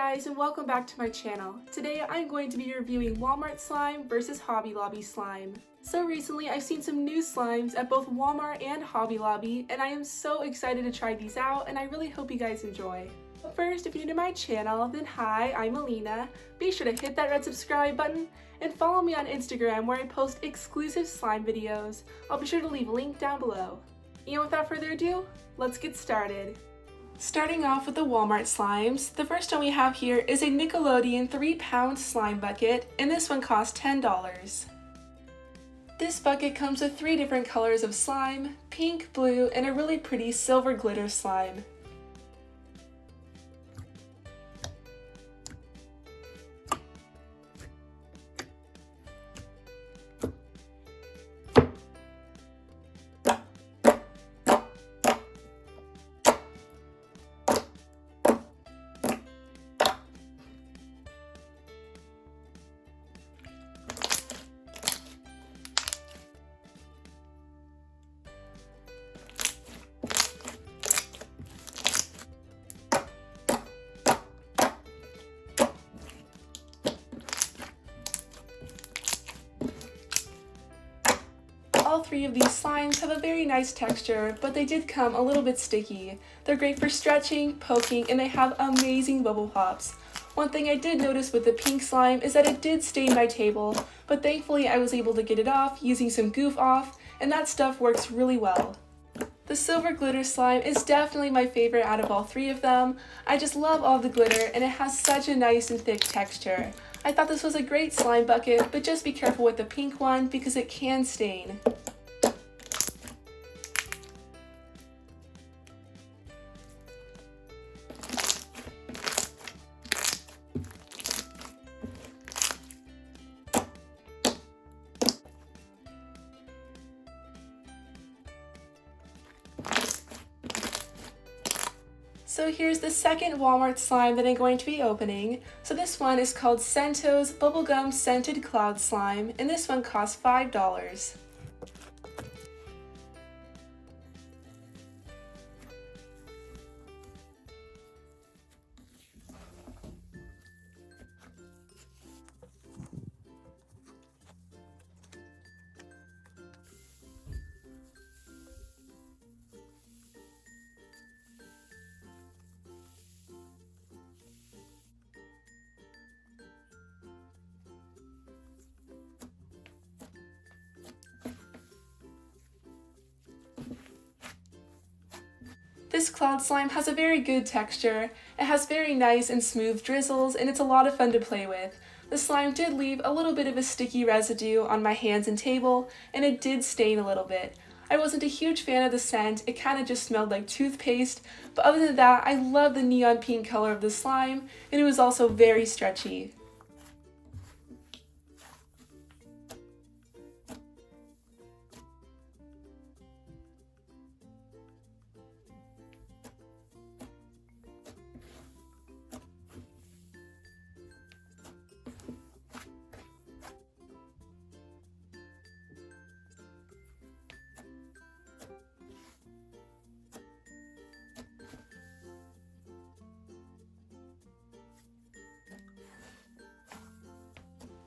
guys, and welcome back to my channel. Today I'm going to be reviewing Walmart slime versus Hobby Lobby slime. So recently I've seen some new slimes at both Walmart and Hobby Lobby, and I am so excited to try these out, and I really hope you guys enjoy. But first, if you're new to my channel, then hi, I'm Alina. Be sure to hit that red subscribe button and follow me on Instagram where I post exclusive slime videos. I'll be sure to leave a link down below. And without further ado, let's get started. Starting off with the Walmart slimes, the first one we have here is a Nickelodeon 3-pound slime bucket, and this one costs $10. This bucket comes with 3 different colors of slime, pink, blue, and a really pretty silver glitter slime. All 3 of these slimes have a very nice texture, but they did come a little bit sticky. They're great for stretching, poking, and they have amazing bubble pops. One thing I did notice with the pink slime is that it did stain my table, but thankfully I was able to get it off using some goof off, and that stuff works really well. The silver glitter slime is definitely my favorite out of all 3 of them. I just love all the glitter, and it has such a nice and thick texture. I thought this was a great slime bucket, but just be careful with the pink one because it can stain. So here's the second Walmart slime that I'm going to be opening. So this one is called CentOS Bubblegum Scented Cloud Slime, and this one costs $5. This cloud slime has a very good texture. It has very nice and smooth drizzles, and it's a lot of fun to play with. The slime did leave a little bit of a sticky residue on my hands and table, and it did stain a little bit. I wasn't a huge fan of the scent, it kind of just smelled like toothpaste, but other than that, I love the neon pink color of the slime, and it was also very stretchy.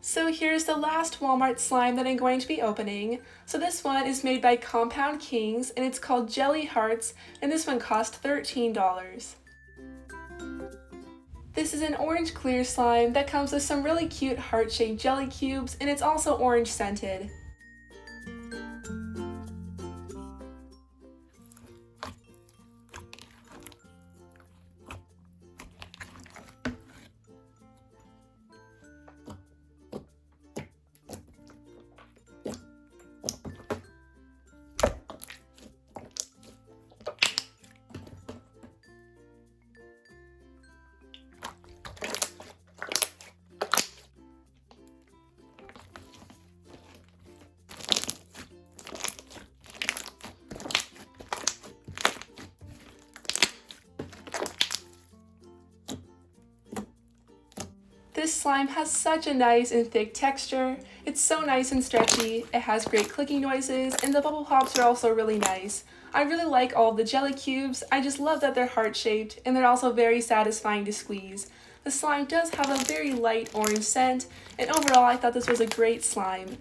So here's the last Walmart slime that I'm going to be opening. So this one is made by Compound Kings, and it's called Jelly Hearts, and this one cost $13. This is an orange clear slime that comes with some really cute heart-shaped jelly cubes, and it's also orange scented. This slime has such a nice and thick texture. It's so nice and stretchy, it has great clicking noises, and the bubble pops are also really nice. I really like all of the jelly cubes. I just love that they're heart-shaped, and they're also very satisfying to squeeze. The slime does have a very light orange scent, and overall I thought this was a great slime.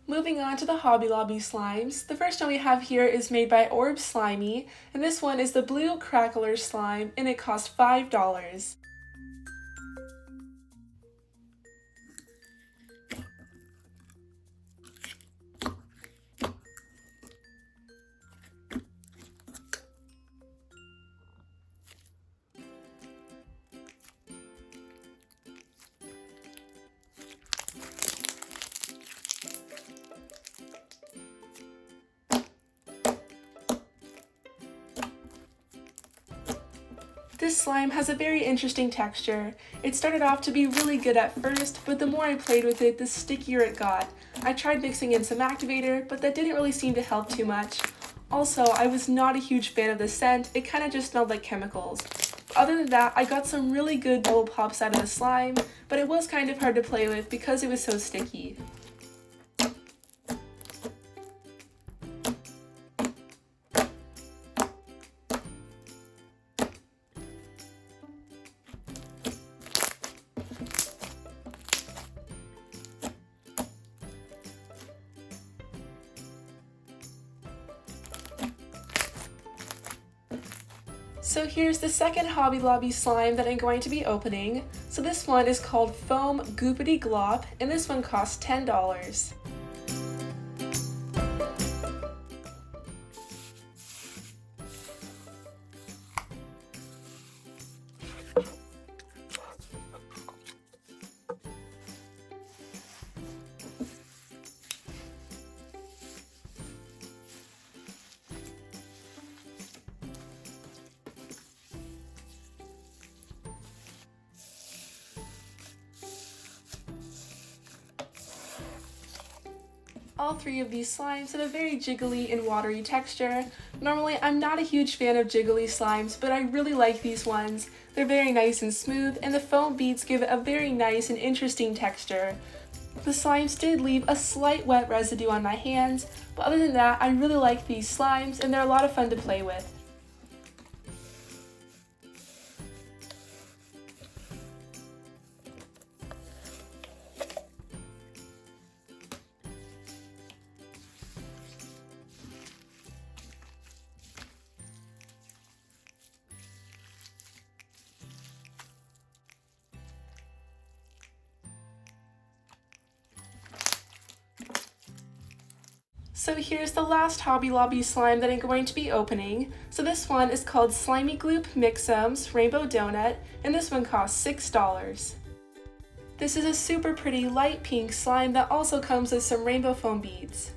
Moving on to the Hobby Lobby slimes, the first one we have here is made by Orb Slimy, and this one is the blue Crackler slime, and it costs $5. This slime has a very interesting texture. It started off to be really good at first, but the more I played with it, the stickier it got. I tried mixing in some activator, but that didn't really seem to help too much. Also, I was not a huge fan of the scent, it kind of just smelled like chemicals. Other than that, I got some really good bubble pops out of the slime, but it was kind of hard to play with because it was so sticky. So here's the second Hobby Lobby slime that I'm going to be opening. So this one is called Foam Goobidy Glop, and this one costs $10. All three of these slimes have a very jiggly and watery texture. Normally, I'm not a huge fan of jiggly slimes, but I really like these ones. They're very nice and smooth, and the foam beads give it a very nice and interesting texture. The slimes did leave a slight wet residue on my hands, but other than that, I really like these slimes, and they're a lot of fun to play with. So here's the last Hobby Lobby slime that I'm going to be opening. So this one is called Slimy Gloop Mix-Ums Rainbow Doughnut, and this one costs $6. This is a super pretty light pink slime that also comes with some rainbow foam beads.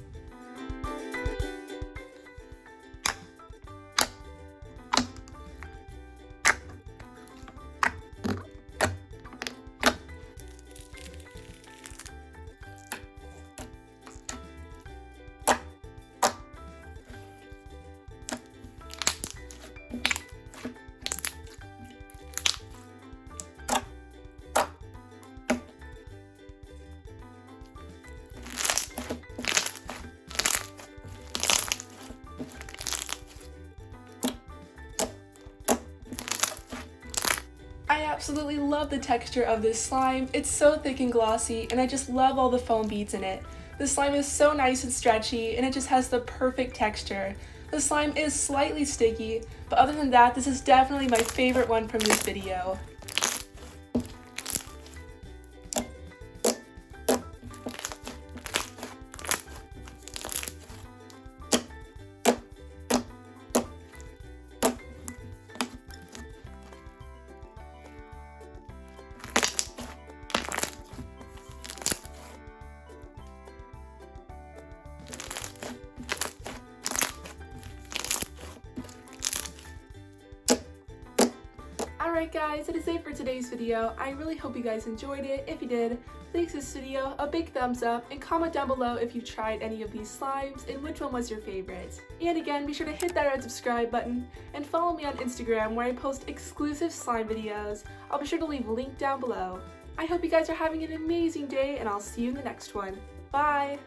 I absolutely love the texture of this slime. It's so thick and glossy, and I just love all the foam beads in it. The slime is so nice and stretchy, and it just has the perfect texture. The slime is slightly sticky, but other than that, this is definitely my favorite one from this video. Alright Alright guys, that is it for today's video. I really hope you guys enjoyed it. If you did, please give this video a big thumbs up and comment down below if you tried any of these slimes and which one was your favorite. And again, be sure to hit that red subscribe button and follow me on Instagram where I post exclusive slime videos. I'll be sure to leave a link down below. I hope you guys are having an amazing day and I'll see you in the next one. Bye!